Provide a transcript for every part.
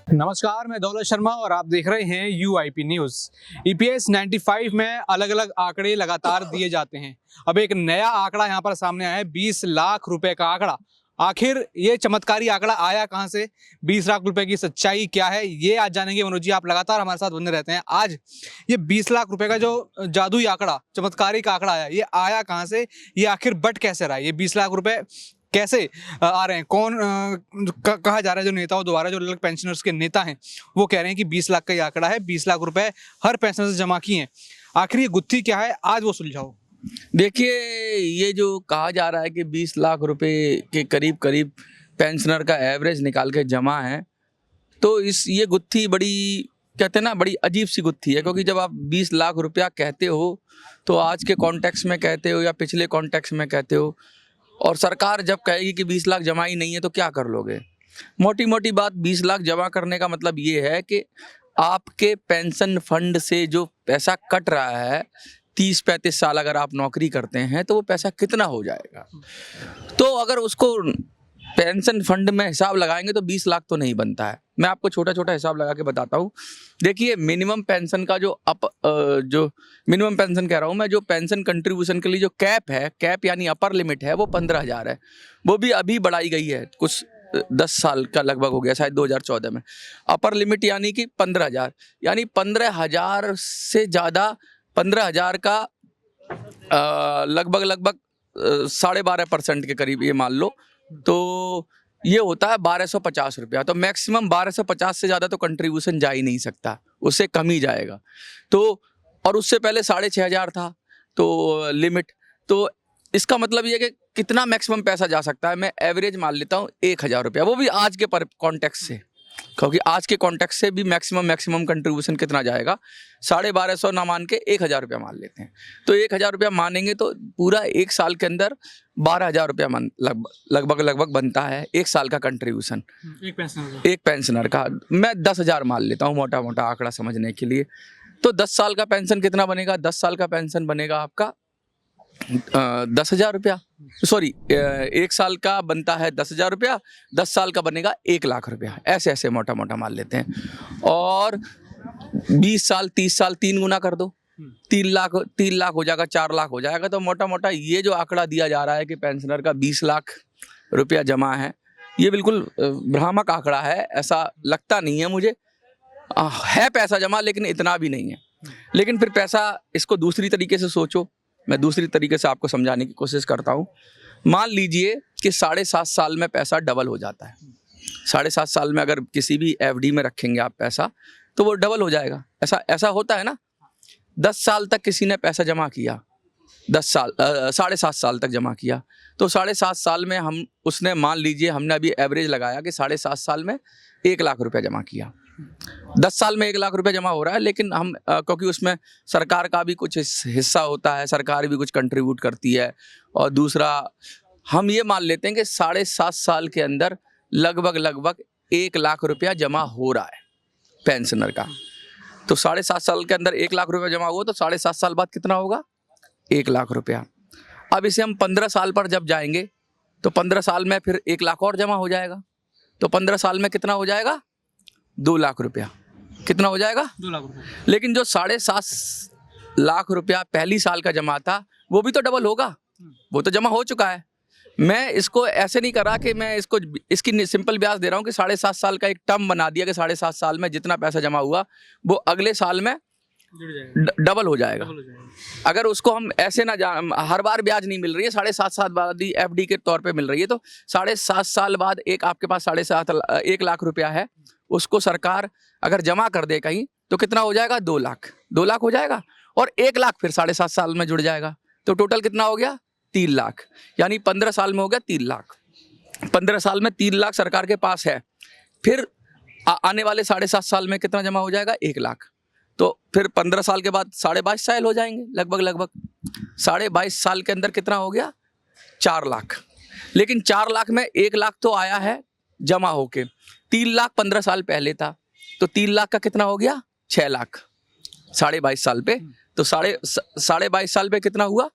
नमस्कार, मैं दौलत शर्मा और आप देख रहे हैं UIP न्यूज़। EPS 95 में अलग अलग आंकड़े लगातार दिए जाते हैं। अब एक नया आंकड़ा यहाँ पर सामने आया है, 20 लाख रुपए का आंकड़ा। आखिर ये चमत्कारी आंकड़ा आया कहाँ से? 20 लाख रुपए की सच्चाई क्या है, ये आज जानेंगे। मनोज जी, आप लगातार हमारे साथ बने रहते हैं। आज ये 20 लाख रुपए का जो जादुई आंकड़ा, चमत्कारी का आंकड़ा आया, ये आया कहाँ से? ये आखिर बट कैसे रहा है? ये 20 लाख रुपए कैसे आ रहे हैं? कौन कहा जा रहा है, जो नेताओं द्वारा, जो अलग पेंशनर्स के नेता हैं, वो कह रहे हैं कि 20 लाख का ये आंकड़ा है, 20 लाख रुपए हर पेंशनर से जमा किए हैं। आखिर ये गुत्थी क्या है, आज वो सुलझाओ। देखिए, ये जो कहा जा रहा है कि 20 लाख रुपए के करीब करीब पेंशनर का एवरेज निकाल के जमा है, तो ये गुत्थी बड़ी, कहते हैं ना, बड़ी अजीब सी गुत्थी है। क्योंकि जब आप 20 लाख रुपया कहते हो तो आज के कॉन्टेक्स्ट में कहते हो या पिछले कॉन्टेक्स्ट में कहते हो, और सरकार जब कहेगी कि 20 लाख जमा ही नहीं है तो क्या कर लोगे? मोटी मोटी बात, 20 लाख जमा करने का मतलब ये है कि आपके पेंशन फंड से जो पैसा कट रहा है, 30-35 साल अगर आप नौकरी करते हैं तो वो पैसा कितना हो जाएगा। तो अगर उसको पेंशन फंड में हिसाब लगाएंगे तो 20 लाख तो नहीं बनता है। मैं आपको छोटा छोटा हिसाब लगा के बताता हूँ। देखिए, मिनिमम पेंशन का जो मिनिमम पेंशन कह रहा हूँ मैं, जो पेंशन कंट्रीब्यूशन के लिए जो कैप है, कैप यानी अपर लिमिट है, वो 15,000 है। वो भी अभी बढ़ाई गई है, कुछ 10 साल का लगभग हो गया, शायद 2014 में। अपर लिमिट यानी कि 15,000, यानी 15,000 से ज़्यादा, 15,000 का लगभग 12.5% के करीब ये मान लो, तो ये होता है 1250 रुपया। तो मैक्सिमम 1250 से ज़्यादा तो कंट्रीब्यूशन जा ही नहीं सकता, उससे कम ही जाएगा। तो और उससे पहले 6,500 था तो लिमिट। तो इसका मतलब ये है कि कितना मैक्सिमम पैसा जा सकता है। मैं एवरेज मान लेता हूँ 1,000 रुपया, वो भी आज के कॉन्टेक्स्ट से, क्योंकि आज के कॉन्टेक्स्ट से भी मैक्सिमम कंट्रीब्यूशन कितना जाएगा, 1250 ना मान के 1,000 रुपया मान लेते हैं। तो 1,000 रुपया मानेंगे तो पूरा एक साल के अंदर 12,000 रुपया लगभग बनता है एक साल का कंट्रीब्यूशन एक पेंशनर का। मैं 10,000 मान लेता हूँ मोटा मोटा आंकड़ा समझने के लिए। तो 10 साल का पेंशन कितना बनेगा? 10 साल का पेंशन बनेगा आपका 10,000 रुपया। सॉरी, एक साल का बनता है 10,000 रुपया, 10 साल का बनेगा 1 लाख रुपया। ऐसे ऐसे मोटा मोटा मान लेते हैं। और 20 साल, 30 साल, 3 गुना कर दो, 3 लाख हो जाएगा, 4 लाख हो जाएगा। तो मोटा मोटा ये जो आंकड़ा दिया जा रहा है कि पेंशनर का 20 लाख रुपया जमा है, ये बिल्कुल भ्रामक आंकड़ा है। ऐसा लगता नहीं है मुझे। है पैसा जमा, लेकिन इतना भी नहीं है। लेकिन फिर पैसा, इसको दूसरी तरीके से सोचो। मैं दूसरी तरीके से आपको समझाने की कोशिश करता हूँ। मान लीजिए कि 7.5 साल में पैसा डबल हो जाता है। 7.5 साल में अगर किसी भी FD में रखेंगे आप पैसा, तो वो डबल हो जाएगा। ऐसा होता है ना। 10 साल तक किसी ने पैसा जमा किया, 7.5 साल तक जमा किया, तो 7.5 साल में उसने, मान लीजिए हमने अभी एवरेज लगाया कि 7.5 साल में 1 लाख रुपया जमा किया। 10 साल में 1 लाख रुपया जमा हो रहा है, लेकिन हम क्योंकि उसमें सरकार का भी कुछ हिस्सा होता है, सरकार भी कुछ कंट्रीब्यूट करती है। और दूसरा, हम ये मान लेते हैं कि 7.5 साल के अंदर लगभग 1 लाख रुपया जमा हो रहा है पेंशनर का। तो 7.5 साल के अंदर 1 लाख रुपया जमा हुआ, तो 7.5 साल बाद कितना होगा? 1 लाख रुपया। अब इसे हम 15 साल पर जब जाएंगे तो 15 साल में फिर 1 लाख और जमा हो जाएगा। तो 15 साल में कितना हो जाएगा? 2 लाख रुपया। कितना हो जाएगा? 2 लाख रुपया। लेकिन जो 7.5 लाख रुपया पहली साल का जमा था, वो भी तो डबल होगा, वो तो जमा हो चुका है। मैं इसको ऐसे नहीं कर रहा कि मैं इसकी सिंपल ब्याज दे रहा हूँ कि 7.5 साल का एक टर्म बना दिया कि 7.5 साल में जितना पैसा जमा हुआ वो अगले साल में डबल हो जाएगा। अगर उसको हम ऐसे ना हर बार ब्याज नहीं मिल रही है, 7.5 साल बाद ही FD के तौर पे मिल रही है। तो 7.5 साल बाद आपके पास 1 लाख रुपया है, उसको सरकार अगर जमा कर दे कहीं, तो कितना हो जाएगा? 2 लाख। 2 लाख हो जाएगा, और 1 लाख फिर 7.5 साल में जुड़ जाएगा। तो टोटल कितना हो गया? 3 लाख। यानी 15 साल में हो गया 3 लाख। 15 साल में 3 लाख सरकार के पास है। फिर आने वाले 7.5 साल में कितना जमा हो जाएगा? 1 लाख। तो फिर 15 साल के बाद 22.5 साल हो जाएंगे लगभग 22.5 साल के अंदर कितना हो गया? 4 लाख। लेकिन 4 लाख में 1 लाख तो आया है जमा होके। 3 लाख 15 साल पहले था, तो 3 लाख का कितना हो गया? 6 लाख 22.5 साल पे। तो 22.5 साल पे कितना हुआ?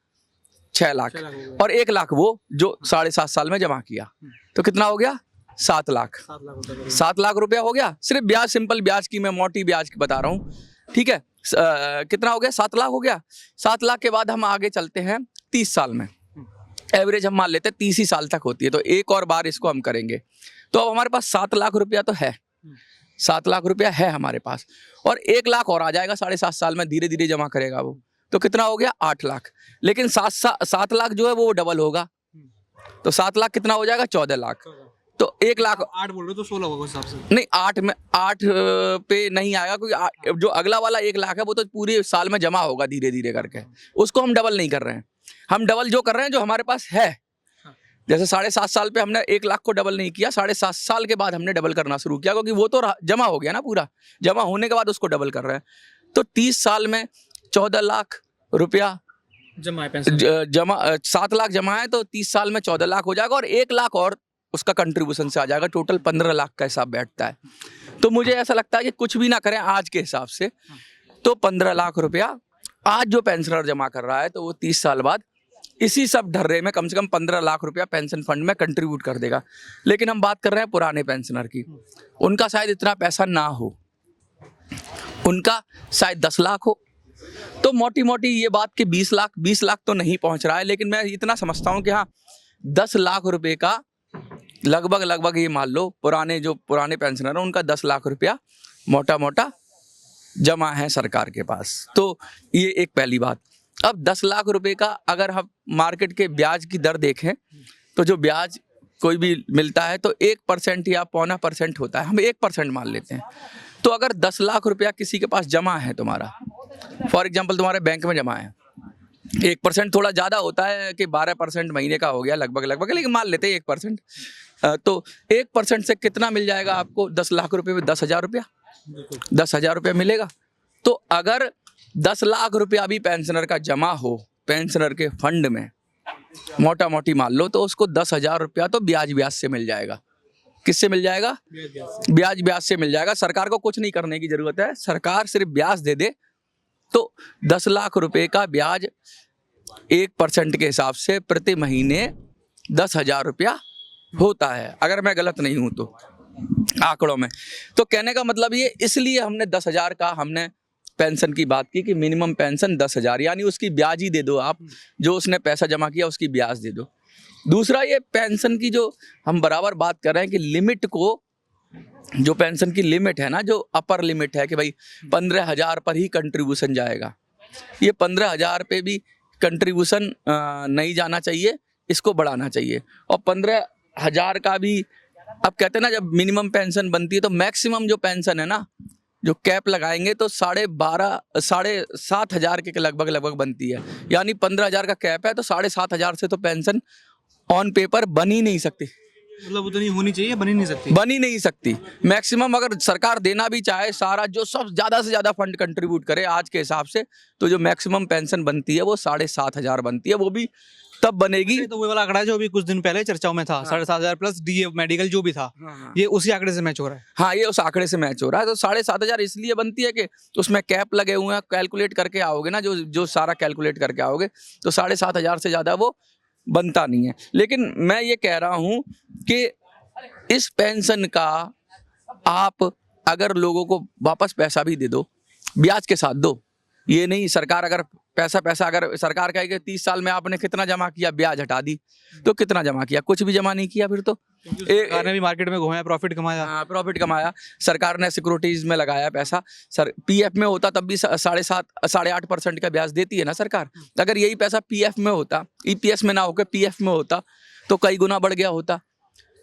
6 लाख। और 1 लाख वो जो 7.5 साल में जमा किया, तो कितना हो गया? 7 लाख। 7 लाख रुपया हो गया, सिर्फ ब्याज, सिंपल ब्याज की, मैं मोटी ब्याज की बता रहा हूँ, ठीक है। कितना हो गया? 7 लाख हो गया। 7 लाख के बाद हम आगे चलते हैं 30 साल में, एवरेज हम मान लेते हैं 30 ही साल तक होती है, तो एक और बार इसको हम करेंगे, तो अब हमारे पास 7 लाख रुपया तो है, 7 लाख रुपया है हमारे पास, और 1 लाख और आ जाएगा 7.5 साल में, धीरे धीरे जमा करेगा वो, तो कितना हो गया? 8 लाख। लेकिन 7 लाख जो है वो डबल होगा, तो 7 लाख कितना हो जाएगा? 14 लाख। तो 1 लाख, 8 बोल रहे हो तो 16 होगा उस हिसाब से। नहीं 8 पे नहीं आएगा, क्योंकि जो अगला वाला 1 लाख है वो तो पूरे साल में जमा होगा धीरे धीरे करके, उसको हम डबल नहीं कर रहे हैं। हम डबल जो कर रहे हैं जो हमारे पास है, जैसे 7.5 साल पे हमने 1 लाख को डबल नहीं किया, 7.5 साल के बाद हमने डबल करना शुरू किया, क्योंकि वो तो जमा हो गया ना, पूरा जमा होने के बाद उसको डबल कर रहे हैं। तो 30 साल में 14 लाख रुपया जमा है पेंशन। जमा, 7 लाख जमा है, तो 30 साल में 14 लाख हो जाएगा, और 1 लाख और उसका कंट्रीब्यूशन से आ जाएगा, टोटल 15 लाख का हिसाब बैठता है। तो मुझे ऐसा लगता है कि कुछ भी ना करें आज के हिसाब से, तो 15 लाख रुपया आज जो पेंशनर जमा कर रहा है, तो वो 30 साल बाद इसी सब ढर्रे में कम से कम 15 लाख रुपया पेंशन फंड में कंट्रीब्यूट कर देगा। लेकिन हम बात कर रहे हैं पुराने पेंशनर की, उनका शायद इतना पैसा ना हो, उनका शायद 10 लाख हो, तो मोटी मोटी ये बात कि 20 लाख तो नहीं पहुंच रहा है, लेकिन मैं इतना समझता हूं कि हाँ 10 लाख रुपए का लगभग ये मान लो, पुराने पेंशनर हैं उनका 10 लाख रुपया मोटा मोटा जमा है सरकार के पास। तो ये एक पहली बात। अब 10 लाख रुपए का अगर हम मार्केट के ब्याज की दर देखें, तो जो ब्याज कोई भी मिलता है तो 1% या 0.25% होता है, हम 1% मान लेते हैं। तो अगर 10 लाख रुपया किसी के पास जमा है तुम्हारा, फॉर एग्जाम्पल तुम्हारे बैंक में जमा है, 1% थोड़ा ज़्यादा होता है कि 12% महीने का हो गया लगभग, लेकिन मान लेते हैं 1%। तो 1% से कितना मिल जाएगा आपको? 10 लाख रुपए में 10,000 रुपया, 10,000 रुपया मिलेगा। तो अगर 10 लाख रुपया भी पेंशनर का जमा हो पेंशनर के फंड में, मोटा मोटी मान लो, तो उसको 10,000 रुपया तो ब्याज से मिल जाएगा। किससे मिल जाएगा? ब्याज से मिल जाएगा। सरकार को कुछ नहीं करने की जरूरत है, सरकार सिर्फ ब्याज दे दे, तो 10 लाख रुपए का ब्याज 1% के हिसाब से प्रति महीने 10,000 रुपया होता है, अगर मैं गलत नहीं हूं तो आंकड़ों में। तो कहने का मतलब ये, इसलिए हमने 10,000 का हमने पेंशन की बात की कि मिनिमम पेंशन 10,000, यानी उसकी ब्याज ही दे दो आप, जो उसने पैसा जमा किया उसकी ब्याज दे दो। दूसरा, ये पेंशन की जो हम बराबर बात कर रहे हैं कि लिमिट को, जो पेंशन की लिमिट है ना, जो अपर लिमिट है कि भाई 15,000 पर ही कंट्रीब्यूशन जाएगा, ये 15,000 पे भी कंट्रीब्यूशन नहीं जाना चाहिए, इसको बढ़ाना चाहिए। और 15,000 का भी, अब कहते हैं ना जब मिनिमम पेंशन बनती है तो मैक्सिमम जो पेंशन है ना, जो कैप लगाएंगे तो 7,500 के लगभग बनती है, यानी 15,000 का कैप है, तो 7,500 से तो पेंशन ऑन पेपर बन ही नहीं सकती, मतलब उतनी होनी चाहिए, बन ही नहीं सकती। मैक्सिमम अगर सरकार देना भी चाहे सारा, जो सब ज़्यादा से ज़्यादा फंड कंट्रीब्यूट करे आज के हिसाब से, तो जो मैक्सिमम पेंशन बनती है वो 7,500 बनती है, वो भी तब बनेगी। तो वो वाला आंकड़ा है जो अभी कुछ दिन पहले चर्चाओं में था, 7,500 प्लस डीए मेडिकल जो भी था, ये उसी आंकड़े से मैच हो रहा है। हाँ, ये उस आंकड़े से मैच हो रहा है। तो 7,500 इसलिए बनती है कि उसमें कैप लगे हुए हैं, कैलकुलेट करके आओगे ना, जो सारा कैलकुलेट करके आओगे, तो 7,500 से ज़्यादा वो बनता नहीं है। लेकिन मैं ये कह रहा हूँ कि इस पेंशन का आप अगर लोगों को वापस पैसा भी दे दो, ब्याज के साथ दो, ये नहीं सरकार अगर पैसा अगर सरकार कहे कि 30 साल में आपने कितना जमा किया, ब्याज हटा दी, तो कितना जमा किया? कुछ भी जमा नहीं किया फिर तो। सरकार ने भी मार्केट में घुमाया, प्रॉफिट कमाया। हाँ, प्रॉफिट कमाया, सरकार ने सिक्योरिटीज में लगाया पैसा। पीएफ में होता तब भी 7.5-8% का ब्याज देती है ना सरकार। अगर यही पैसा पीएफ में होता, ईपीएस में ना होकर पीएफ में होता, तो कई गुना बढ़ गया होता।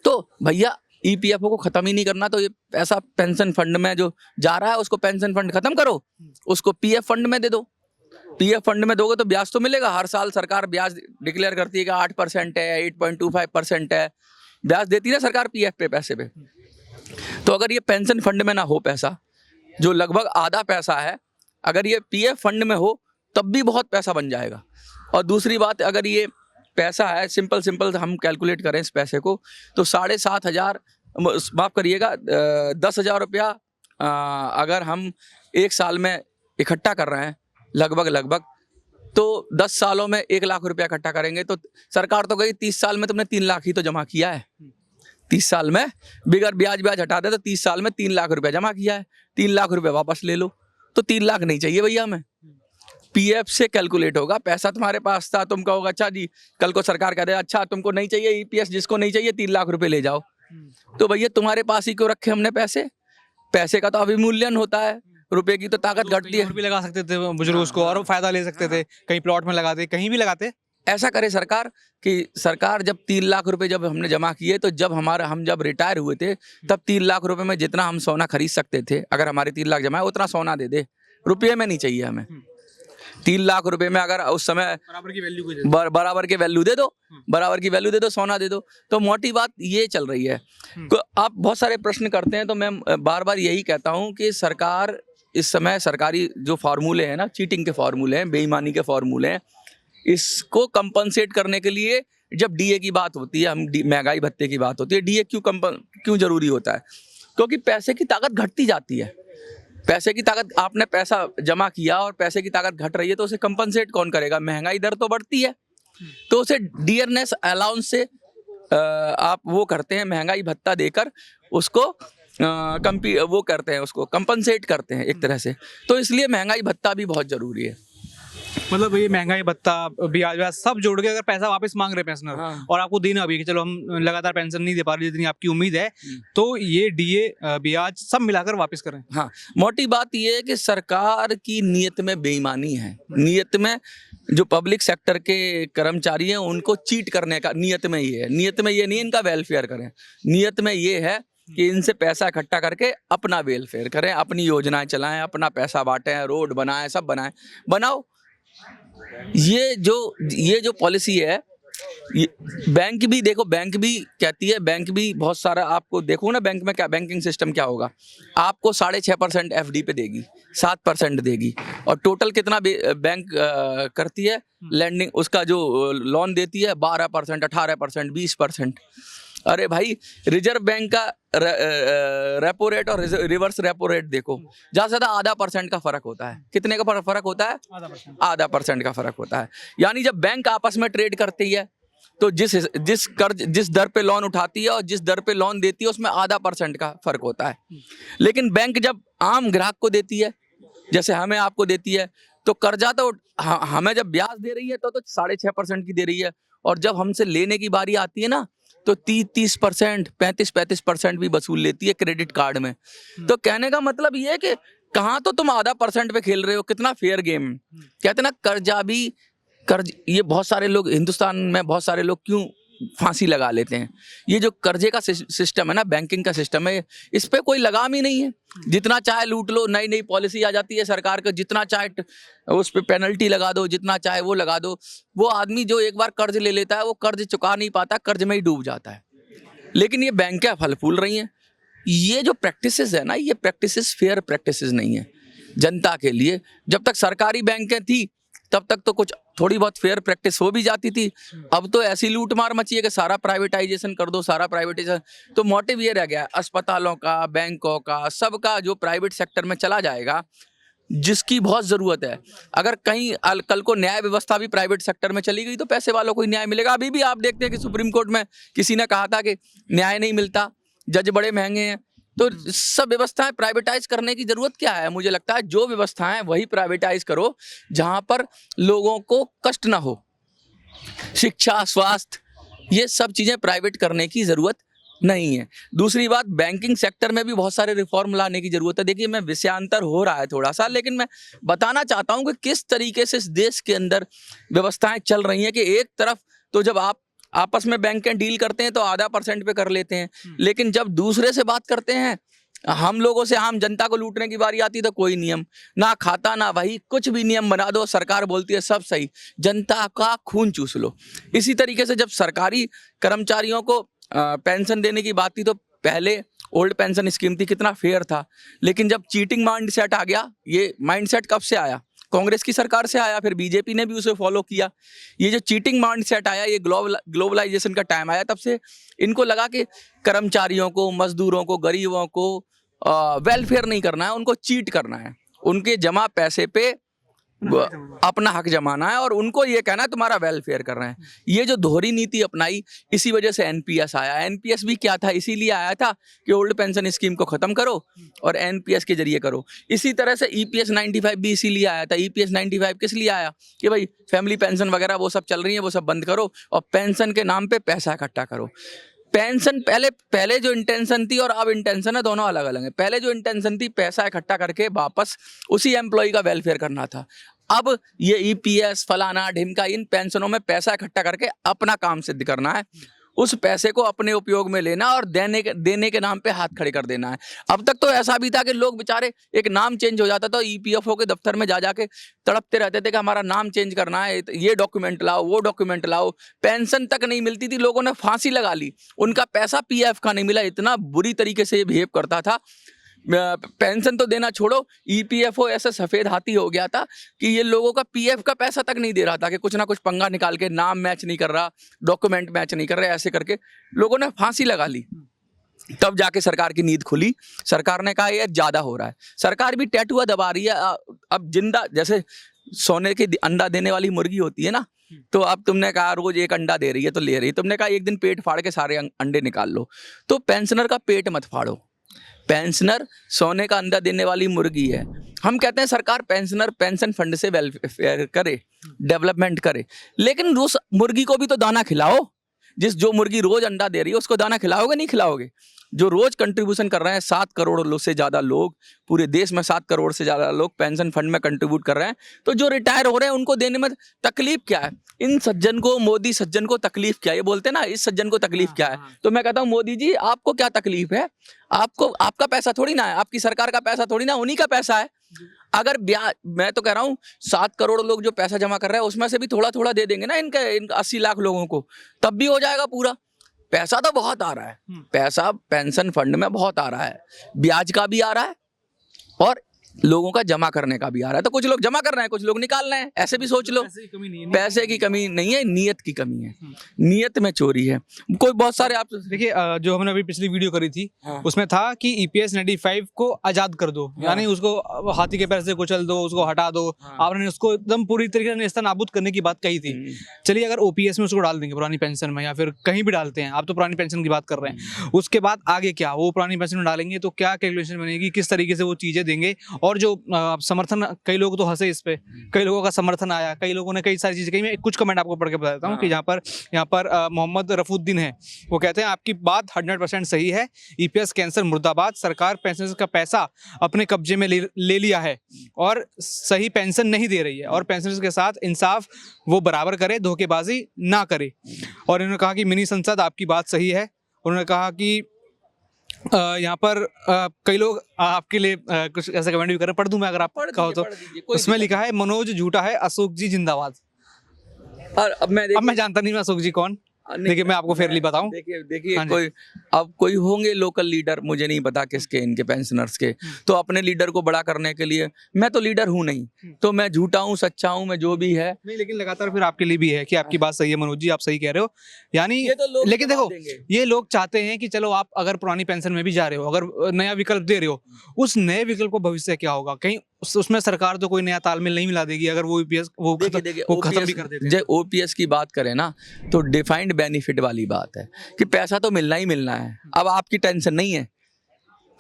तो भैया ईपीएफओ को खत्म ही नहीं करना, तो ये पैसा पेंशन फंड में जो जा रहा है उसको पेंशन फंड खत्म करो, उसको पीएफ फंड में दे दो। पीएफ फंड में दोगे तो ब्याज तो मिलेगा। हर साल सरकार ब्याज डिक्लेयर करती है कि 8% है, 8.25% है, ब्याज देती है ना सरकार पीएफ पे, पैसे पे। तो अगर ये पेंशन फंड में ना हो पैसा, जो लगभग आधा पैसा है, अगर ये पीएफ फंड में हो तब भी बहुत पैसा बन जाएगा। और दूसरी बात, अगर ये पैसा है, सिंपल हम कैलकुलेट करें इस पैसे को, तो 7,500, माफ करिएगा 10,000 रुपया अगर हम एक साल में इकट्ठा कर रहे हैं लगभग, तो 10 सालों में 1 लाख रुपया इकट्ठा करेंगे, तो सरकार तो गई 30 साल में तुमने 3 लाख ही तो जमा किया है। 30 साल में बिगर ब्याज हटा दे तो 30 साल में 3 लाख रुपया जमा किया है, 3 लाख रुपया वापस ले लो, तो 3 लाख नहीं चाहिए भैया हमें। पीएफ से कैलकुलेट होगा, पैसा तुम्हारे पास था, तुम कहोगे अच्छा जी, कल को सरकार कह दे अच्छा तुमको नहीं चाहिए ईपीएस, जिसको नहीं चाहिए 3 लाख रुपए ले जाओ, तो भैया तुम्हारे पास ही क्यों रखे हमने पैसे? पैसे का तो अभिमूल्यन होता है, रुपए की तो ताकत घटती है। और भी लगा सकते थे बुजुर्ग उसको, और फायदा ले सकते थे, कहीं प्लॉट में लगाते, कहीं भी लगाते। ऐसा करे सरकार कि सरकार जब 3 लाख रुपए जब हमने जमा किए, तो जब हम जब रिटायर हुए थे तब 3 लाख रुपए में जितना हम सोना खरीद सकते थे, अगर हमारे 3 लाख जमा है उतना सोना दे दे, रुपये में नहीं चाहिए हमें। 3 लाख रुपए में अगर उस समय बराबर की वैल्यू बराबर के वैल्यू दे दो, बराबर की वैल्यू दे दो, सोना दे दो, तो मोटी बात ये चल रही है। तो आप बहुत सारे प्रश्न करते हैं, तो मैं बार बार यही कहता हूँ कि सरकार इस समय सरकारी जो फार्मूले हैं ना, चीटिंग के फार्मूले हैं, बेईमानी के फार्मूले हैं, इसको कंपनसेट करने के लिए जब डीए की बात होती है, हम महंगाई भत्ते की बात होती है, डीए क्यों जरूरी होता है? क्योंकि पैसे की ताकत घटती जाती है। पैसे की ताकत, आपने पैसा जमा किया और पैसे की ताकत घट रही है, तो उसे कंपनसेट कौन करेगा? महंगाई दर तो बढ़ती है, तो उसे डियरनेस अलाउंस से आप वो करते हैं, महंगाई भत्ता देकर उसको वो करते हैं, उसको कंपनसेट करते हैं एक तरह से। तो इसलिए महंगाई भत्ता भी बहुत जरूरी है। मतलब ये महंगाई भत्ता, ब्याज व्याज सब जोड़ के अगर पैसा वापस मांग रहे पेंशनर, हाँ। और आपको देना भी है कि चलो हम लगातार पेंशन नहीं दे पा रहे जितनी आपकी उम्मीद है, तो ये डीए ब्याज सब मिलाकर वापस करें। हाँ, मोटी बात ये है कि सरकार की नीयत में बेईमानी है, नीयत में जो पब्लिक सेक्टर के कर्मचारी हैं उनको चीट करने का नीयत में ये है। नीयत में ये नहीं इनका वेलफेयर करें, नीयत में ये है कि इनसे पैसा इकट्ठा करके अपना वेलफेयर करें, अपनी योजनाएं चलाएं, अपना पैसा बांटें, रोड बनाएं, सब बनाएं, बनाओ। ये जो पॉलिसी है, बैंक भी देखो, बैंक भी कहती है, बैंक भी बहुत सारा, आपको देखो ना बैंक में क्या, बैंकिंग सिस्टम क्या होगा, आपको 6.5% एफडी पे देगी, 7% देगी, और टोटल कितना बैंक करती है लैंडिंग, उसका जो लोन देती है 12%, 18%, 20%। अरे भाई, रिजर्व बैंक का रेपो रेट और रिवर्स रेपो रेट देखो, ज्यादा से ज्यादा आधा % का फर्क होता है। कितने का फर्क होता है? आधा % का फर्क होता है। यानी जब बैंक आपस में ट्रेड करती है, तो जिस दर पे लोन उठाती है और जिस दर पे लोन देती है, उसमें आधा % का फर्क होता है। लेकिन बैंक जब आम ग्राहक को देती है, जैसे हमें आपको देती है, तो कर्जा तो हमें जब ब्याज दे रही है तो 6.5% की दे रही है, और जब हमसे लेने की बारी आती है ना, तो 30%, 35% भी वसूल लेती है क्रेडिट कार्ड में। तो कहने का मतलब ये है कि कहाँ तो तुम आधा % पे खेल रहे हो, कितना फेयर गेम। कहते ना कर्ज, ये बहुत सारे लोग हिंदुस्तान में, बहुत सारे लोग क्यों फांसी लगा लेते हैं, ये जो कर्जे का सिस्टम है ना, बैंकिंग का सिस्टम है, इस पे कोई लगाम ही नहीं है। जितना चाहे लूट लो, नई नई पॉलिसी आ जाती है सरकार का, जितना चाहे उस पे पेनल्टी लगा दो, जितना चाहे वो लगा दो। वो आदमी जो एक बार कर्ज ले लेता है, वो कर्ज चुका नहीं पाता, कर्ज में ही डूब जाता है। लेकिन ये बैंकें फल फूल रही हैं। ये जो प्रैक्टिसेस है ना, ये प्रैक्टिसेस फेयर प्रैक्टिसेस नहीं है जनता के लिए। जब तक सरकारी बैंकें थी तब तक तो कुछ थोड़ी बहुत फेयर प्रैक्टिस हो भी जाती थी। अब तो ऐसी लूट मार मची है कि सारा प्राइवेटाइजेशन कर दो, सारा प्राइवेटाइजेशन। तो मोटिव ये रह गया, अस्पतालों का, बैंकों का, सबका जो प्राइवेट सेक्टर में चला जाएगा, जिसकी बहुत जरूरत है। अगर कहीं कल को न्याय व्यवस्था भी प्राइवेट सेक्टर में चली गई तो पैसे वालों को ही न्याय मिलेगा। अभी भी आप देखते हैं कि सुप्रीम कोर्ट में किसी ने कहा था कि न्याय नहीं मिलता, जज बड़े महंगे हैं। तो सब व्यवस्थाएं प्राइवेटाइज करने की जरूरत क्या है? मुझे लगता है जो व्यवस्थाएं वही प्राइवेटाइज करो जहां पर लोगों को कष्ट ना हो। शिक्षा, स्वास्थ्य, ये सब चीजें प्राइवेट करने की जरूरत नहीं है। दूसरी बात, बैंकिंग सेक्टर में भी बहुत सारे रिफॉर्म लाने की जरूरत है। देखिए, मैं विषयांतर हो रहा है थोड़ा सा, लेकिन मैं बताना चाहता हूं कि किस तरीके से इस देश के अंदर व्यवस्थाएं चल रही हैं। कि एक तरफ तो जब आप आपस में बैंकें डील करते हैं तो आधा % पे कर लेते हैं, लेकिन जब दूसरे से बात करते हैं, हम लोगों से, आम जनता को लूटने की बारी आती है, तो कोई नियम ना खाता ना वही, कुछ भी नियम बना दो, सरकार बोलती है सब सही, जनता का खून चूस लो। इसी तरीके से जब सरकारी कर्मचारियों को पेंशन देने की बात थी, तो पहले ओल्ड पेंशन स्कीम थी, कितना फेयर था। लेकिन जब चीटिंग माइंडसेट आ गया, ये माइंडसेट कब से आया? कांग्रेस की सरकार से आया, फिर बीजेपी ने भी उसे फॉलो किया। ये जो चीटिंग माइंडसेट आया, ये ग्लोबलाइजेशन का टाइम आया, तब से इनको लगा कि कर्मचारियों को, मजदूरों को, गरीबों को वेलफेयर नहीं करना है, उनको चीट करना है। उनके जमा पैसे पे अपना हक जमाना है और उनको ये कहना है तुम्हारा वेलफेयर कर रहे हैं। ये जो दोहरी नीति अपनाई, इसी वजह से एनपीएस आया। एनपीएस भी क्या था, इसीलिए आया था कि ओल्ड पेंशन स्कीम को खत्म करो और एनपीएस के जरिए करो। इसी तरह से ईपीएस 95 भी इसीलिए आया था। ईपीएस 95 किस लिए आया कि भाई फैमिली पेंशन वगैरह वो सब चल रही है, वो सब बंद करो और पेंशन के नाम पे पैसा इकट्ठा करो। पेंशन पहले जो इंटेंशन थी और अब इंटेंशन है, दोनों अलग अलग है। पहले जो इंटेंशन थी पैसा इकट्ठा करके वापस उसी एम्प्लॉय का वेलफेयर करना था। अब ये ईपीएस फलाना ढिमका, इन पेंशनों में पैसा इकट्ठा करके अपना काम सिद्ध करना है, उस पैसे को अपने उपयोग में लेना और देने के नाम पे हाथ खड़े कर देना है। अब तक तो ऐसा भी था कि लोग बेचारे, एक नाम चेंज हो जाता था, ईपीएफओ के दफ्तर में जा जाके तड़पते रहते थे कि हमारा नाम चेंज करना है, ये डॉक्यूमेंट लाओ, वो डॉक्यूमेंट लाओ। पेंशन तक नहीं मिलती थी, लोगों ने फांसी लगा ली, उनका पैसा पीएफ का नहीं मिला। इतना बुरी तरीके से ये बिहेव करता था। पेंशन तो देना छोड़ो, ईपीएफओ ऐसा सफेद हाथी हो गया था कि ये लोगों का पीएफ का पैसा तक नहीं दे रहा था कि कुछ ना कुछ पंगा निकाल के नाम मैच नहीं कर रहा, डॉक्यूमेंट मैच नहीं कर रहे, ऐसे करके लोगों ने फांसी लगा ली। तब जाके सरकार की नींद खुली। सरकार ने कहा ये ज्यादा हो रहा है। सरकार भी टैटुआ दबा रही है। अब जिंदा, जैसे सोने की अंडा देने वाली मुर्गी होती है ना, तो अब तुमने कहा रोज एक अंडा दे रही है तो ले रही है, तुमने कहा एक दिन पेट फाड़ के सारे अंडे निकाल लो। तो पेंशनर का पेट मत फाड़ो। पेंशनर सोने का अंडा देने वाली मुर्गी है। हम कहते हैं सरकार पेंशन फंड से वेलफेयर करे, डेवलपमेंट करे, लेकिन उस मुर्गी को भी तो दाना खिलाओ। जो मुर्गी रोज अंडा दे रही है उसको दाना खिलाओगे, नहीं खिलाओगे? जो रोज कंट्रीब्यूशन कर रहे हैं, 7 करोड़ से ज्यादा लोग, पूरे देश में 7 करोड़ से ज्यादा लोग पेंशन फंड में कंट्रीब्यूट कर रहे हैं, तो जो रिटायर हो रहे हैं उनको देने में तकलीफ क्या है? इन सज्जन को, मोदी सज्जन को तकलीफ क्या है? ये बोलते हैं ना, इस सज्जन को तकलीफ क्या है? तो मैं कहता हूँ मोदी जी, आपको क्या तकलीफ है? आपको, आपका पैसा थोड़ी ना है, आपकी सरकार का पैसा थोड़ी ना, उन्हीं का पैसा है। अगर ब्याज, मैं तो कह रहा हूँ 7 करोड़ लोग जो पैसा जमा कर रहे हैं उसमें से भी थोड़ा थोड़ा दे देंगे ना इनका 80 लाख लोगों को, तब भी हो जाएगा पूरा। पैसा तो बहुत आ रहा है, पैसा पेंशन फंड में बहुत आ रहा है, ब्याज का भी आ रहा है और लोगों का जमा करने का भी आ रहा है। तो कुछ लोग जमा कर रहे हैं, कुछ लोग निकाल रहे हैं, ऐसे भी सोच लो। पैसे की कमी नहीं है, नियत की कमी है, नियत में चोरी है। कोई बहुत सारे, आप देखिए जो हमने अभी पिछली वीडियो करी थी उसमें था कि ईपीएस 95 को आजाद कर दो, यानी उसको हाथी के पैर से कुचल दो, उसको हटा दो। आपने उसको एकदम पूरी तरीके से नेस्तनाबूद करने की बात कही थी। चलिए अगर ओपीएस में उसको डाल देंगे, पुरानी पेंशन में, या फिर कहीं भी डालते हैं, आप तो पुरानी पेंशन की बात कर रहे हैं, उसके बाद आगे क्या? वो पुरानी पेंशन में डालेंगे तो क्या कैलकुलेशन बनेगी, किस तरीके से वो चीजें देंगे? और जो समर्थन, कई लोग तो हंसे इस पे, कई लोगों का समर्थन आया, कई लोगों ने कई सारी चीजें कही। मैं कुछ कमेंट आपको पढ़ के बताता हूँ कि यहाँ पर मोहम्मद रफुद्दीन है, वो कहते हैं आपकी बात 100% सही है, ईपीएस कैंसर मुर्दाबाद, सरकार पेंशन का पैसा अपने कब्जे में ले लिया है और सही पेंशन नहीं दे रही है, और पेंशनर्स के साथ इंसाफ वो बराबर करे, धोखेबाजी ना करे। और इन्होंने कहा कि मिनी संसद, आपकी बात सही है। उन्होंने कहा कि यहाँ पर कई लोग आपके लिए कुछ ऐसा कमेंट भी कर रहे हैं, पढ़ दूं मैं अगर आप कहो तो। उसमें लिखा है मनोज झूठा है, अशोक जी जिंदाबाद। और अब मैं जानता नहीं मैं अशोक जी कौन, देखिए मैं आपको फेयरली बताऊं। देखिए कोई होंगे लोकल लीडर, मुझे नहीं पता किसके, इनके पेंशनर्स के, तो अपने लीडर को बड़ा करने के लिए, मैं तो लीडर हूं नहीं, तो मैं झूठा हूं सच्चा हूं, मैं जो भी है नहीं, लेकिन लगातार फिर आपके लिए भी है कि आपकी बात सही है मनोज जी, आप सही कह रहे हो। यानी लेकिन देखो, ये लोग चाहते हैं कि चलो आप अगर पुरानी पेंशन में भी जा रहे हो, अगर नया विकल्प दे रहे हो, उस नए विकल्प को भविष्य क्या होगा? कहीं उसमें सरकार तो कोई नया तालमेल नहीं मिला देगी अगर वो ईपीएस वो खत्म भी कर देते हैं। जब ओपीएस की बात करें ना, तो डिफाइंड बेनिफिट वाली बात है कि पैसा तो मिलना ही मिलना है। अब आपकी टेंशन नहीं है,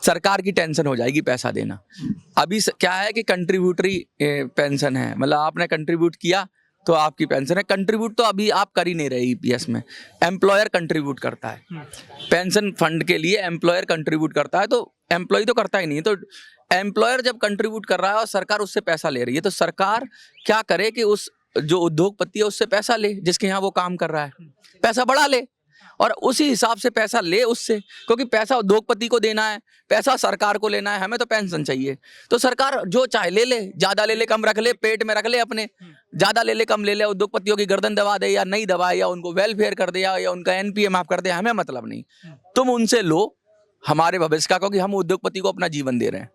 सरकार की टेंशन हो जाएगी पैसा देना। अभी क्या है कि कंट्रीब्यूटरी पेंशन है, मतलब आपने कंट्रीब्यूट किया तो आपकी पेंशन है। कंट्रीब्यूट तो अभी आप कर ही नहीं रहे ईपीएस में, एम्प्लॉयर कंट्रीब्यूट करता है पेंशन फंड के लिए, एम्प्लॉयर कंट्रीब्यूट करता है, तो एम्प्लॉय तो करता ही नहीं। तो एम्प्लॉयर जब कंट्रीब्यूट कर रहा है और सरकार उससे पैसा ले रही है, तो सरकार क्या करे कि उस जो उद्योगपति है उससे पैसा ले, जिसके यहाँ वो काम कर रहा है, पैसा बढ़ा ले और उसी हिसाब से पैसा ले उससे, क्योंकि पैसा उद्योगपति को देना है, पैसा सरकार को लेना है, हमें तो पेंशन चाहिए। तो सरकार जो चाहे ले ले, ज्यादा ले ले, कम रख ले, पेट में रख ले अपने, ज्यादा ले ले, कम ले ले, उद्योगपतियों की गर्दन दबा दे या नहीं दबाए, या उनको वेलफेयर कर दे, या उनका एनपीए माफ कर दे, हमें मतलब नहीं। तुम उनसे लो हमारे भविष्य का, क्योंकि हम उद्योगपति को अपना जीवन दे रहे हैं,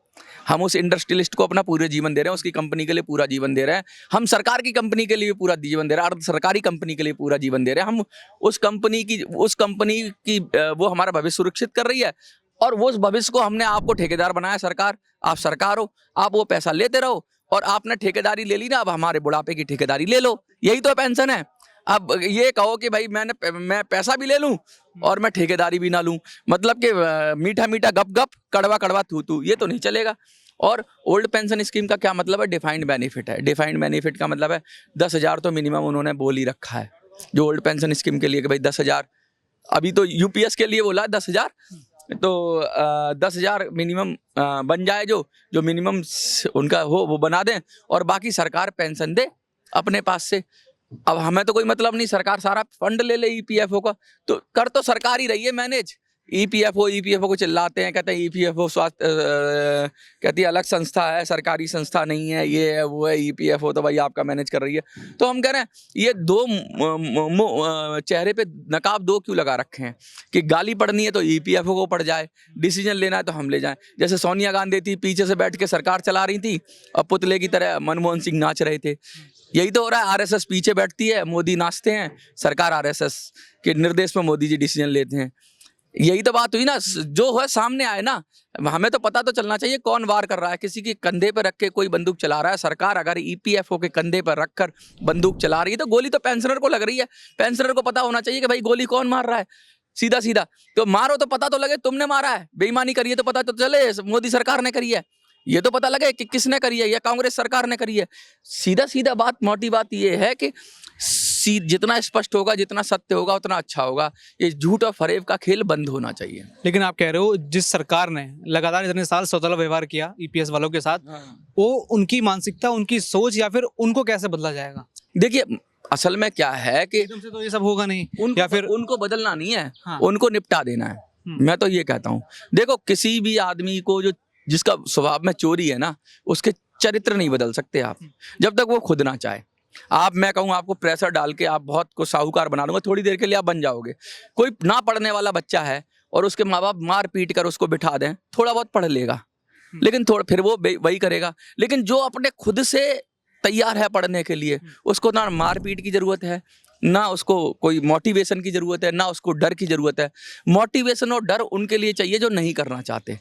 हम उस इंडस्ट्रियलिस्ट को अपना पूरे जीवन दे रहे हैं, उसकी कंपनी के लिए पूरा जीवन दे रहे हैं, हम सरकार की कंपनी के लिए पूरा जीवन दे रहे हैं, अर्ध सरकारी कंपनी के लिए पूरा जीवन दे रहे हैं। हम उस कंपनी की वो हमारा भविष्य सुरक्षित कर रही है, और वो उस भविष्य को हमने आपको ठेकेदार बनाया, सरकार, आप सरकार हो, आप वो पैसा लेते रहो और आपने ठेकेदारी ले ली ना, अब हमारे बुढ़ापे की ठेकेदारी ले लो, यही तो पेंशन है। अब ये कहो कि भाई मैं पैसा भी ले लूं और मैं ठेकेदारी भी ना लूं, मतलब कि मीठा मीठा गप गप, कड़वा कड़वा थू थू, ये तो नहीं चलेगा। और ओल्ड पेंशन स्कीम का क्या मतलब है? डिफाइंड बेनिफिट है। डिफाइंड बेनिफिट का मतलब है 10,000 तो मिनिमम उन्होंने बोल ही रखा है जो ओल्ड पेंशन स्कीम के लिए, कि भाई 10,000, अभी तो यूपीएस के लिए बोला 10,000, तो 10,000 मिनिमम बन जाए, जो मिनिमम उनका हो वो बना दें, और बाकी सरकार पेंशन दे अपने पास से। अब हमें तो कोई मतलब नहीं, सरकार सारा फंड ले ले ईपीएफओ का, तो कर तो सरकार ही रही है मैनेज। ईपीएफओ को चिल्लाते हैं, कहते हैं ईपीएफओ स्वास्थ्य कहती है अलग संस्था है, सरकारी संस्था नहीं है, ये है वो है, ईपीएफओ तो भाई आपका मैनेज कर रही है। तो हम कह रहे हैं ये दो चेहरे पे नकाब दो क्यों लगा रखे हैं कि गाली पढ़नी है तो ईपीएफओ को पड़ जाए, डिसीजन लेना है तो हम ले जाएं। जैसे सोनिया गांधी थी, पीछे से बैठ के सरकार चला रही थी और पुतले की तरह मनमोहन सिंह नाच रहे थे। यही तो हो रहा है, आरएसएस पीछे बैठती है, मोदी नाचते हैं, सरकार आरएसएस के निर्देश में मोदी जी डिसीजन लेते हैं। यही तो बात हुई ना, जो है सामने आए ना, हमें तो पता तो चलना चाहिए कौन वार कर रहा है। किसी के कंधे पर रख के कोई बंदूक चला रहा है, सरकार अगर ईपीएफओ के कंधे पर रखकर बंदूक चला रही है तो गोली तो पेंशनर को लग रही है। पेंशनर को पता होना चाहिए कि भाई गोली कौन मार रहा है, सीधा सीधा तो मारो तो पता तो लगे तुमने मारा है, बेईमानी करी है तो पता तो चले मोदी सरकार ने करी है, ये तो पता लगे कि किसने करी है, या कांग्रेस सरकार ने करी है। सीधा सीधा बात, मोटी बात ये है कि जितना स्पष्ट होगा, जितना सत्य होगा उतना अच्छा होगा। ये झूठ और फरेब का खेल बंद होना चाहिए। लेकिन आप कह रहे हो जिस सरकार ने लगातार इतने साल सौतेला व्यवहार किया ईपीएस वालों के साथ, वो उनकी मानसिकता, उनकी सोच, या फिर उनको कैसे बदला जाएगा? देखिए असल में क्या है कि एकदम से तो ये सब होगा नहीं, या फिर उनको बदलना नहीं है, हाँ। उनको निपटा देना है। मैं तो ये कहता हूँ, देखो किसी भी आदमी को जो जिसका स्वभाव में चोरी है ना, उसके चरित्र नहीं बदल सकते आप जब तक वो खुद ना चाहे। मैं कहूँ आपको प्रेशर डाल के आप बहुत को साहूकार बना दूंगा, थोड़ी देर के लिए आप बन जाओगे। कोई ना पढ़ने वाला बच्चा है और उसके माँ बाप मार पीट कर उसको बिठा दें, थोड़ा बहुत पढ़ लेगा, लेकिन फिर वो वही करेगा। लेकिन जो अपने खुद से तैयार है पढ़ने के लिए, उसको ना मार पीट की जरूरत है, ना उसको कोई मोटिवेशन की जरूरत है, ना उसको डर की जरूरत है। मोटिवेशन और डर उनके लिए चाहिए जो नहीं करना चाहते।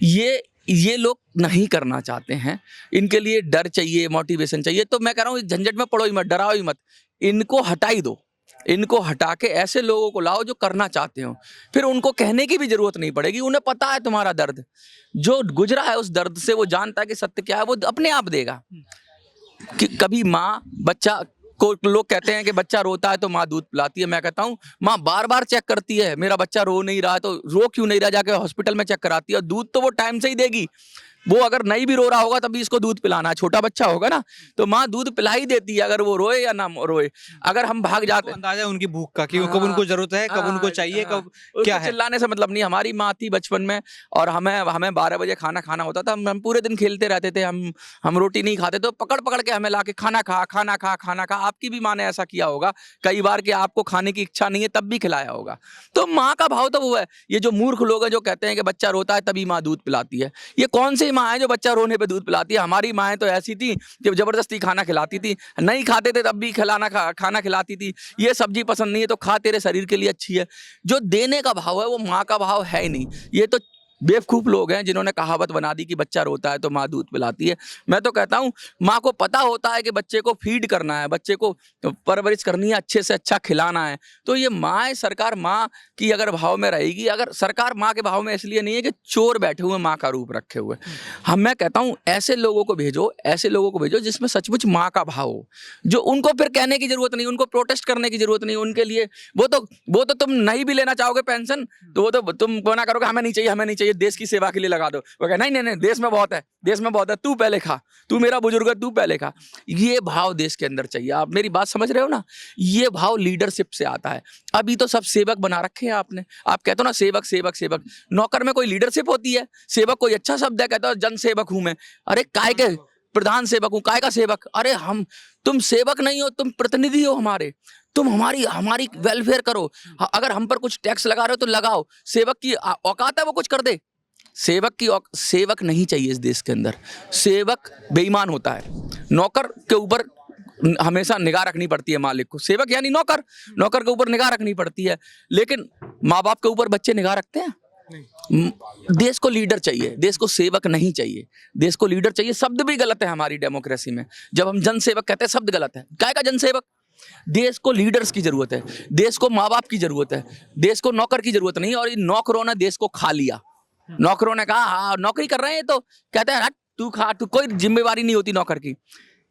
ये लोग नहीं करना चाहते हैं, इनके लिए डर चाहिए, मोटिवेशन चाहिए। तो मैं कह रहा हूँ झंझट में पड़ो ही मत, डराओ ही मत, इनको हटा ही दो। इनको हटा के ऐसे लोगों को लाओ जो करना चाहते हो, फिर उनको कहने की भी जरूरत नहीं पड़ेगी। उन्हें पता है तुम्हारा दर्द, जो गुजरा है उस दर्द से वो जानता है कि सत्य क्या है, वो अपने आप देगा। कि कभी माँ बच्चा को, लोग कहते हैं कि बच्चा रोता है तो माँ दूध पिलाती है, मैं कहता हूँ माँ बार बार चेक करती है, मेरा बच्चा रो नहीं रहा है तो रो क्यों नहीं रहा, जाके हॉस्पिटल में चेक कराती है, और दूध तो वो टाइम से ही देगी। वो अगर नहीं भी रो रहा होगा तभी इसको दूध पिलाना है, छोटा बच्चा होगा ना तो माँ दूध पिला ही देती है, अगर वो रोए या ना रोए। अगर हम भाग जाते हैं, अंदाजा है उनकी भूख का कि कब उनको जरूरत है, कब उनको चाहिए, कब क्या है। चिल्लाने से मतलब नहीं। हमारी माँ थी बचपन में, और हमें 12 बजे खाना खाना होता था, हम पूरे दिन खेलते रहते थे, हम रोटी नहीं खाते तो पकड़ पकड़ के हमें लाके खाना खा खाना खा खाना खा। आपकी भी माँ ने ऐसा किया होगा कई बार कि आपको खाने की इच्छा नहीं है तब भी खिलाया होगा। तो माँ का भाव तो वो है। ये जो मूर्ख लोग हैं जो कहते हैं कि बच्चा रोता है तभी माँ दूध पिलाती है, ये कौन सी माँ है जो बच्चा रोने पे दूध पिलाती है? हमारी माएँ तो ऐसी थी जब जबरदस्ती खाना खिलाती थी, नहीं खाते थे तब भी खाना खिलाती थी। ये सब्जी पसंद नहीं है तो खा, तेरे शरीर के लिए अच्छी है। जो देने का भाव है वो माँ का भाव है ही नहीं। ये तो बेवकूफ लोग हैं जिन्होंने कहावत बना दी कि बच्चा रोता है तो माँ दूध पिलाती है। मैं तो कहता हूँ माँ को पता होता है कि बच्चे को फीड करना है, बच्चे को परवरिश करनी है, अच्छे से अच्छा खिलाना है, तो ये माँ, सरकार माँ की अगर भाव में रहेगी, अगर सरकार माँ के भाव में इसलिए नहीं है कि चोर बैठे हुए माँ का रूप रखे हुए। मैं कहता हूँ ऐसे लोगों को भेजो, ऐसे लोगों को भेजो जिसमें सचमुच माँ का भाव हो, जो उनको फिर कहने की जरूरत नहीं, उनको प्रोटेस्ट करने की जरूरत नहीं। उनके लिए वो तो तुम नहीं भी लेना चाहोगे पेंशन तो वो तो तुम मना करोगे, हमें नहीं चाहिए, हमें नहीं चाहिए, देश की सेवा के लिए लगा दो। वो कहे नहीं नहीं, देश में बहुत है, देश में बहुत है, तू पहले खा, तू मेरा बुजुर्ग है, तू पहले खा। ये भाव देश के अंदर चाहिए। आप मेरी बात समझ रहे हो ना? ये भाव लीडरशिप से आता है। अभी तो सब सेवक बना रखे हैं आपने। आप कहते हो ना सेवक सेवक सेवक, नौकर में कोई लीडरशिप होती है? सेवक कोई अच्छा शब्द है, कहता हो जन सेवक हूं मैं। अरे काय के प्रधान सेवक हूं, काय का सेवक? अरे तुम सेवक नहीं हो, तुम प्रतिनिधि हो हमारे, तुम हमारी वेलफेयर करो। अगर हम पर कुछ टैक्स लगा रहे हो तो लगाओ। सेवक की औकात है वो कुछ कर दे? सेवक नहीं चाहिए इस देश के अंदर। सेवक बेईमान होता है। नौकर के ऊपर हमेशा निगाह रखनी पड़ती है मालिक को। सेवक यानी नौकर के ऊपर निगाह रखनी पड़ती है, लेकिन माँ बाप के ऊपर बच्चे निगाह रखते हैं? देश को लीडर चाहिए, देश को सेवक नहीं चाहिए। देश को लीडर चाहिए, शब्द भी गलत है हमारी डेमोक्रेसी में। जब हम जनसेवक कहते हैं शब्द गलत है। काय का जनसेवक? देश को लीडर्स की जरूरत है, देश को माँ बाप की जरूरत है, देश को नौकर की जरूरत नहीं। और इन नौकरों ने देश को खा लिया। नौकरों ने कहा हाँ नौकरी कर रहे हैं तो कहते हैं तू खा, तू, कोई जिम्मेवारी नहीं होती नौकर की।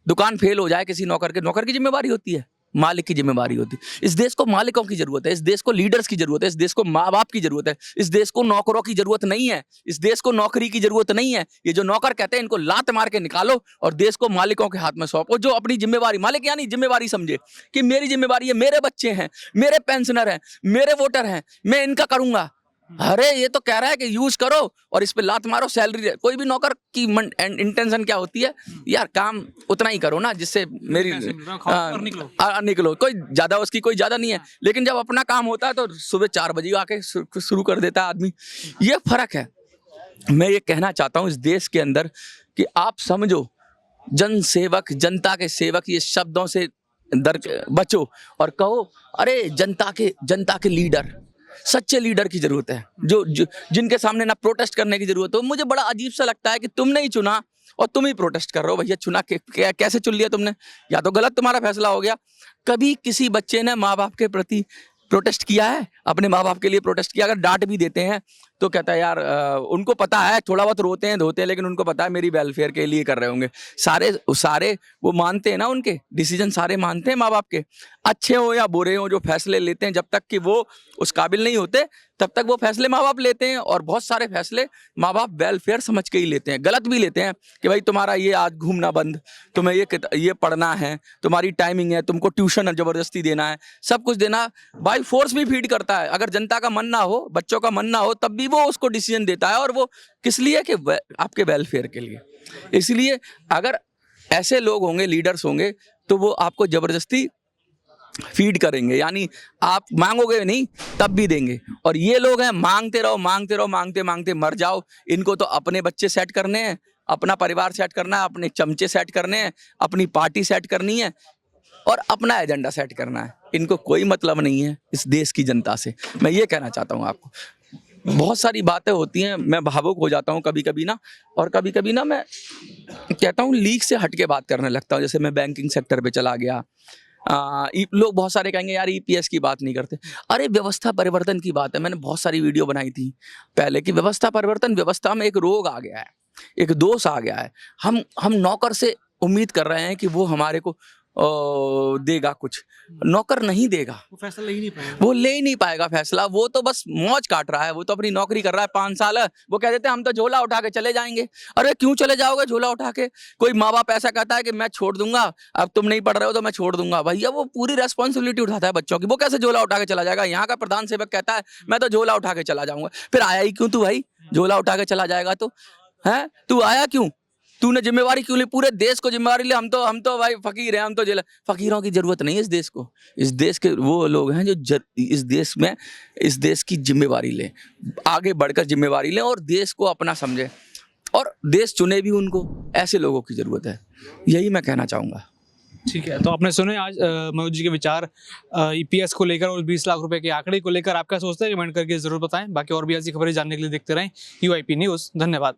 दुकान फेल हो जाए किसी नौकर के, नौकर की जिम्मेवारी होती है, मालिक की जिम्मेवारी होती है। इस देश को मालिकों की जरूरत है, इस देश को लीडर्स की जरूरत है, इस देश को माँ बाप की जरूरत है, इस देश को नौकरों की जरूरत नहीं है, इस देश को नौकरी की जरूरत नहीं है। ये जो नौकर कहते हैं इनको लात मार के निकालो और देश को मालिकों के हाथ में सौंपो, जो अपनी जिम्मेवारी, मालिक यानी जिम्मेवारी समझे कि मेरी जिम्मेवारी है, मेरे बच्चे हैं, मेरे पेंशनर हैं, मेरे वोटर हैं, मैं इनका करूंगा। अरे ये तो कह रहा है कि यूज करो और इस पे लात मारो, सैलरी। कोई भी नौकर की इंटेंशन क्या होती है, यार काम उतना ही करो ना जिससे मेरी निकलो, कोई ज्यादा, उसकी कोई ज्यादा नहीं है। लेकिन जब अपना काम होता है तो सुबह 4 बजे आके शुरू कर देता है आदमी। ये फर्क है। मैं ये कहना चाहता हूँ इस देश के अंदर कि आप समझो, जन सेवक, जनता के सेवक, ये शब्दों से बचो और कहो अरे जनता के लीडर, सच्चे लीडर की जरूरत है, जो जिनके सामने ना प्रोटेस्ट करने की जरूरत हो। मुझे बड़ा अजीब सा लगता है कि तुमने ही चुना और तुम ही प्रोटेस्ट कर रहे हो। भैया चुना कैसे चुन लिया तुमने? या तो गलत तुम्हारा फैसला हो गया। कभी किसी बच्चे ने माँ बाप के प्रति प्रोटेस्ट किया है? अपने माँ बाप के लिए प्रोटेस्ट किया? अगर डांट भी देते हैं तो कहता है यार उनको पता है, थोड़ा बहुत रोते हैं धोते हैं, लेकिन उनको पता है मेरी वेलफेयर के लिए कर रहे होंगे। सारे वो मानते हैं ना, उनके डिसीजन सारे मानते हैं माँ बाप के, अच्छे हो या बुरे हो। जो फैसले लेते हैं, जब तक कि वो उस काबिल नहीं होते तब तक वो फैसले माँ बाप लेते हैं। और बहुत सारे फैसले माँ बाप वेलफेयर समझ के ही लेते हैं, गलत भी लेते हैं कि भाई तुम्हारा ये आज घूमना बंद, तुम्हें ये पढ़ना है, तुम्हारी टाइमिंग है, तुमको ट्यूशन जबरदस्ती देना है, सब कुछ देना। बाई फोर्स भी फीड करता है। अगर जनता का मन ना हो, बच्चों का मन ना हो, तब भी वो उसको डिसीजन देता है। और वो किस लिए? कि आपके वेलफेयर के लिए। इसलिए अगर ऐसे लोग होंगे, लीडर्स होंगे, तो वो आपको जबरदस्ती फीड करेंगे, यानी आप मांगोगे नहीं तब भी देंगे। और ये लोग हैं मांगते रहो, मांगते रहो, मांगते मांगते मर जाओ। इनको तो अपने बच्चे सेट करने हैं, अपना परिवार सेट करना है, अपने चमचे सेट करने हैं, अपनी पार्टी सेट करनी है और अपना एजेंडा सेट करना है। इनको कोई मतलब नहीं है इस देश की जनता से। मैं ये कहना चाहता हूँ आपको। बहुत सारी बातें होती हैं, मैं भावुक हो जाता हूँ कभी कभी ना, और कभी कभी ना मैं कहता हूँ लीक से हट के बात करने लगता हूँ। जैसे मैं बैंकिंग सेक्टर पे चला गया, लोग बहुत सारे कहेंगे यार ईपीएस की बात नहीं करते। अरे व्यवस्था परिवर्तन की बात है। मैंने बहुत सारी वीडियो बनाई थी पहले कि व्यवस्था परिवर्तन, व्यवस्था में एक रोग आ गया है, एक दोष आ गया है। हम नौकर से उम्मीद कर रहे हैं कि वो हमारे को देगा कुछ। नौकर नहीं देगा, वो फैसला ले ही नहीं पाएगा, वो ले ही नहीं पाएगा फैसला। वो तो बस मौज काट रहा है, वो तो अपनी नौकरी कर रहा है 5 साल है। वो कह देते हैं हम तो झोला उठा के चले जाएंगे। अरे क्यों चले जाओगे झोला उठा के? कोई माँ बाप ऐसा कहता है कि मैं छोड़ दूंगा, अब तुम नहीं पढ़ रहे हो तो मैं छोड़ दूंगा। भैया वो पूरी रेस्पॉन्सिबिलिटी उठाता है बच्चों की, वो कैसे झोला उठा के चला जाएगा? यहाँ का प्रधान सेवक कहता है मैं तो झोला उठा के चला जाऊंगा। फिर आया ही क्यों तू भाई? झोला उठा के चला जाएगा तो है, तू आया क्यों? तूने जिम्मेवारी क्यों ली? पूरे देश को जिम्मेवारी ले। हम तो भाई फकीर हैं, हम तो फकीरों की जरूरत नहीं है इस देश को। इस देश के वो लोग हैं जो इस देश की जिम्मेवारी लें, आगे बढ़कर जिम्मेवारी लें और देश को अपना समझे और देश चुने भी उनको। ऐसे लोगों की जरूरत है, यही मैं कहना चाहूँगा। ठीक है, तो आपने सुने आज मनोज जी के विचार ईपीएस को लेकर और 20 लाख रुपए के आंकड़े को लेकर। आप क्या सोचते हैं? कमेंट करके जरूर बताएं। बाकी और भी ऐसी खबरें जानने के लिए देखते रहें यूआईपी न्यूज़। धन्यवाद।